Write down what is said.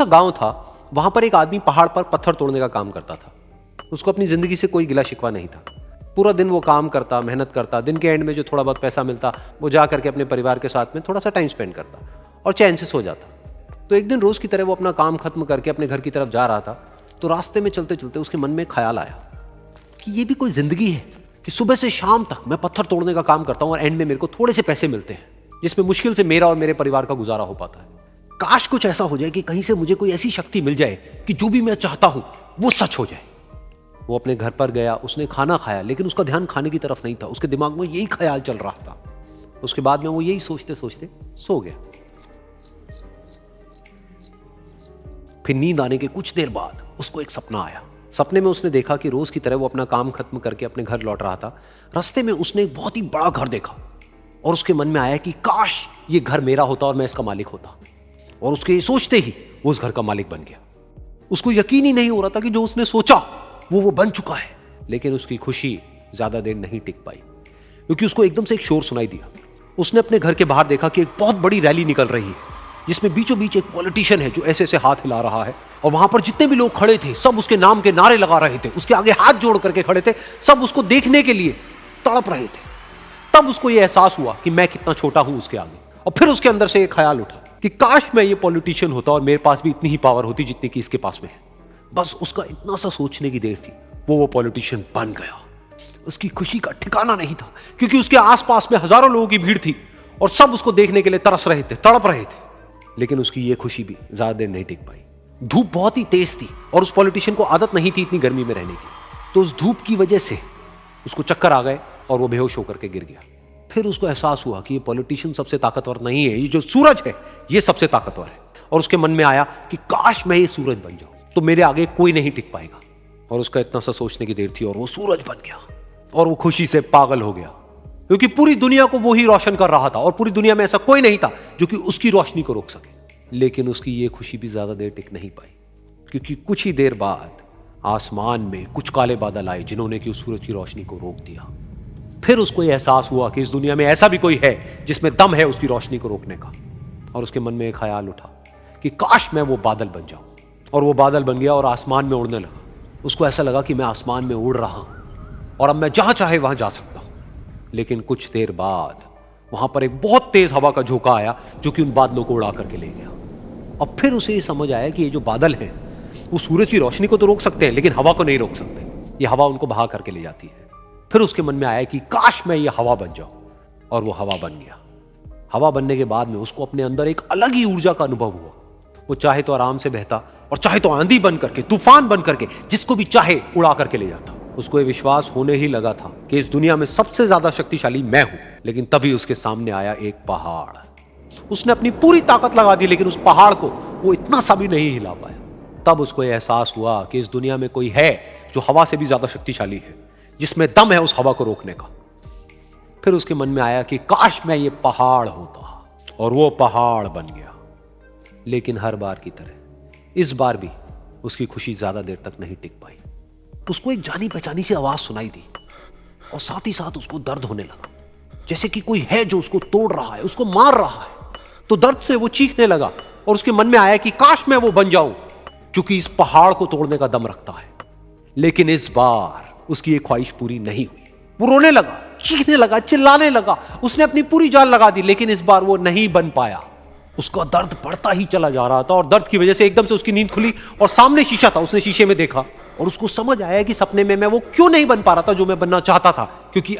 सा गांव था, वहां पर एक आदमी पहाड़ पर पत्थर तोड़ने का काम करता था। उसको अपनी जिंदगी से कोई गिला शिकवा नहीं था। पूरा दिन वो काम करता, मेहनत करता, दिन के एंड में जो थोड़ा बहुत पैसा मिलता वो जा करके अपने परिवार के साथ में थोड़ा सा टाइम स्पेंड करता और चैन से सो जाता। तो एक दिन रोज की तरह वो अपना काम खत्म करके अपने घर की तरफ जा रहा था, तो रास्ते में चलते चलते उसके मन में ख्याल आया कि ये भी कोई जिंदगी है कि सुबह से शाम तक मैं पत्थर तोड़ने का काम करता हूं और एंड में मेरे को थोड़े से पैसे मिलते हैं, जिसमें मुश्किल से मेरा और मेरे परिवार का गुजारा हो पाता है। काश कुछ ऐसा हो जाए कि कहीं से मुझे कोई ऐसी शक्ति मिल जाए कि जो भी मैं चाहता हूं वो सच हो जाए। वो अपने घर पर गया, उसने खाना खाया, लेकिन उसका ध्यान खाने की तरफ नहीं था। उसके दिमाग में यही ख्याल चल रहा था। उसके बाद में वो यही सोचते सोचते सो गया। फिर नींद आने के कुछ देर बाद उसको एक सपना आया। सपने में उसने देखा कि रोज की तरह वो अपना काम खत्म करके अपने घर लौट रहा था। रास्ते में उसने एक बहुत ही बड़ा घर देखा और उसके मन में आया कि काश ये घर मेरा होता और मैं इसका मालिक होता। और उसके सोचते ही वो उस घर का मालिक बन गया। उसको यकीन ही नहीं हो रहा था कि जो उसने सोचा वो बन चुका है। लेकिन उसकी खुशी ज्यादा देर नहीं टिक पाई, क्योंकि उसको एकदम से एक शोर सुनाई दिया। उसने अपने घर के बाहर देखा कि एक बहुत बड़ी रैली निकल रही है, जिसमें बीचों बीच एक पॉलिटिशियन है जो ऐसे ऐसे हाथ हिला रहा है। और वहां पर जितने भी लोग खड़े थे सब उसके नाम के नारे लगा रहे थे, उसके आगे हाथ जोड़ करके खड़े थे, सब उसको देखने के लिए तड़प रहे थे। तब उसको यह एहसास हुआ कि मैं कितना छोटा हूं उसके आगे। और फिर उसके अंदर से एक ख्याल उठा कि काश मैं ये पॉलिटिशियन होता और मेरे पास भी इतनी ही पावर होती जितनी कि इसके पास में है। बस उसका इतना सा सोचने की देर थी, वो पॉलिटिशियन बन गया। उसकी खुशी का ठिकाना नहीं था, क्योंकि उसके आसपास में हजारों लोगों की भीड़ थी और सब उसको देखने के लिए तरस रहे थे, तड़प रहे थे। लेकिन उसकी ये खुशी भी ज्यादा देर नहीं टिक पाई। धूप बहुत ही तेज थी और उस पॉलिटिशियन को आदत नहीं थी इतनी गर्मी में रहने की। तो उस धूप की वजह से उसको चक्कर आ गए और वो बेहोश होकर के गिर गया। फिर उसको एहसास हुआ कि ये पॉलिटिशियन सबसे ताकतवर नहीं है, ये जो सूरज है ये सबसे ताकतवर है। और उसके मन में आया कि काश मैं ये सूरज बन जाऊं तो मेरे आगे कोई नहीं टिक पाएगा। और उसका इतना सा सोचने की देर थी और वो सूरज बन गया। और वो खुशी से पागल हो गया, क्योंकि पूरी दुनिया को वो ही रोशन कर रहा था और पूरी दुनिया में ऐसा कोई नहीं था जो कि उसकी रोशनी को रोक सके। लेकिन उसकी ये खुशी भी ज्यादा देर टिक नहीं पाई, क्योंकि कुछ ही देर बाद आसमान में कुछ काले बादल आए जिन्होंने कि उस सूरज की रोशनी को रोक दिया। फिर उसको यह एहसास हुआ कि इस दुनिया में ऐसा भी कोई है जिसमें दम है उसकी रोशनी को रोकने का। और उसके मन में एक ख्याल उठा कि काश मैं वो बादल बन जाऊं। और वो बादल बन गया और आसमान में उड़ने लगा। उसको ऐसा लगा कि मैं आसमान में उड़ रहा हूं और अब मैं जहां चाहे वहां जा सकता हूं। लेकिन कुछ देर बाद वहां पर एक बहुत तेज हवा का झोंका आया जो कि उन बादलों को उड़ा करके ले गया। और फिर उसे ये समझ आया कि ये जो बादल हैं वो सूरज की रोशनी को तो रोक सकते हैं, लेकिन हवा को नहीं रोक सकते। ये हवा उनको बहा करके ले जाती है। फिर उसके मन में आया कि काश मैं ये हवा बन जाऊं। और वो हवा बन गया। हवा बनने के बाद में उसको अपने अंदर एक अलग ही ऊर्जा का अनुभव हुआ। वो चाहे तो आराम से बहता और चाहे तो आंधी बन करके, तूफान बन करके, जिसको भी चाहे उड़ा करके ले जाता। उसको ये विश्वास होने ही लगा था कि इस दुनिया में सबसे ज्यादा शक्तिशाली मैं हूं। लेकिन तभी उसके सामने आया एक पहाड़। उसने अपनी पूरी ताकत लगा दी, लेकिन उस पहाड़ को वो इतना सा भी नहीं हिला पाया। तब उसको यह एहसास हुआ कि इस दुनिया में कोई है जो हवा से भी ज्यादा शक्तिशाली है, जिसमें दम है उस हवा को रोकने का। फिर उसके मन में आया कि काश मैं ये पहाड़ होता। और वो पहाड़ बन गया। लेकिन हर बार की तरह इस बार भी उसकी खुशी ज्यादा देर तक नहीं टिक पाई। उसको एक जानी पहचानी सी आवाज सुनाई दी और साथ ही साथ उसको दर्द होने लगा, जैसे कि कोई है जो उसको तोड़ रहा है, उसको मार रहा है। तो दर्द से वो चीखने लगा और उसके मन में आया कि काश मैं वो बन जाऊं क्योंकि इस पहाड़ को तोड़ने का दम रखता है। लेकिन इस बार उसकी एक ख्वाहिश पूरी नहीं हुई। वो रोने लगा, चीखने लगा, चिल्लाने लगा। उसने अपनी पूरी जान लगा दी, लेकिन इस बार वो नहीं बन पाया। उसका दर्द बढ़ता ही चला जा रहा था और दर्द की वजह से एकदम से उसकी नींद खुली और सामने शीशा था। उसने शीशे में देखा और उसको समझ आया कि सपने में मैं वो क्यों नहीं बन पा रहा था जो मैं बनना चाहता था, क्योंकि